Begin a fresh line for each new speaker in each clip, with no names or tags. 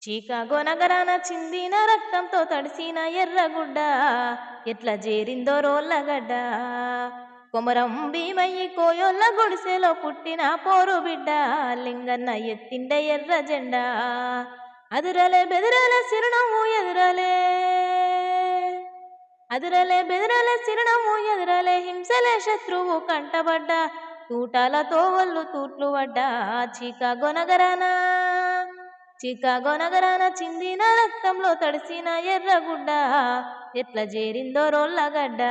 Chicago నగరాన చిందిన రక్తంతో తడిసిన ఎర్రగుడ్డ ఎట్లా చేరిందో రోళ్ళగడ్డ. కొమరం భీమయ్యి కోయోళ్ళ గుడిసెలో పుట్టిన పోరు బిడ్డ లింగన్న ఎత్తిండ ఎర్ర జెండా. అదురలే బెదిరలే సిరునవ్వు ఎదురలే, అదురలే బెదిరలే సిరునవ్వు ఎదురలే, హింసలే శత్రువు కంటబడ్డ తూటాలతో ఒళ్ళు తూట్లు పడ్డా. చికాగో నగరాన చిందిన రక్తంలో తడిసిన ఎర్రగుడ్డ ఎట్లా చేరిందో రోళ్ళగడ్డ.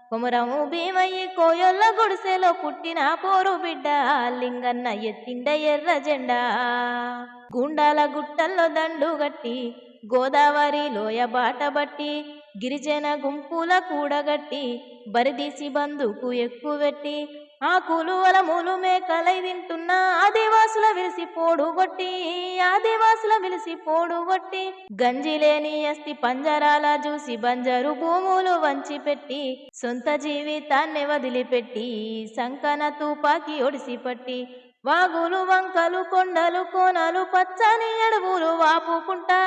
కొమరము భీమయ్యి కోయోళ్ళ గుడిసెలో పుట్టిన పోరు బిడ్డ లింగన్న ఎత్తిండ ఎర్ర జెండా. గుండాల గుట్టల్లో దండుగట్టి గోదావరి లోయ బాటబట్టి గిరిజన గుంపుల కూడగట్టి బరిదీసి బందుకు ఎక్కువెట్టి ఆకులు అలములు మేకలై తింటున్న ఆదివాసుల విలిసి పోడుగొట్టి, ఆదివాసుల విలిసి పోడుగొట్టి గంజిలేని అస్థి పంజరాల చూసి బంజరు భూములు వంచిపెట్టి సొంత జీవితాన్ని వదిలిపెట్టి సంకన తూపాకి ఒడిసిపట్టి వాగులు వంకలు కొండలు కోనలు పచ్చని అడవులు వాపుకుంటా,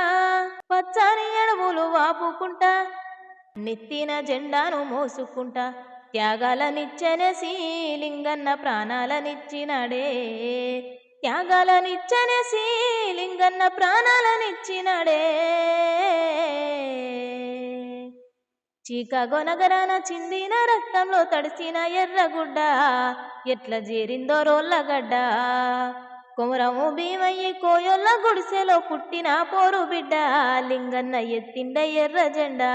పచ్చని అడవులు వాపుకుంటా నెత్తిన జెండాను మోసుకుంటా త్యాగాలనిచ్చనేసి లింగన్న ప్రాణాలనిచ్చినాడే, త్యాగాలనిచ్చనేసి లింగన్న ప్రాణాలనిచ్చినాడే. చికాగో నగరాన చిందిన రక్తంలో తడిసిన ఎర్రగుడ్డ ఎట్లా చేరిందో రోళ్ళగడ్డ. కొమరము భీమయ్యి కోయోళ్ళ గుడిసెలో పుట్టిన పోరు బిడ్డ లింగన్న ఎత్తిండ ఎర్ర జెండా.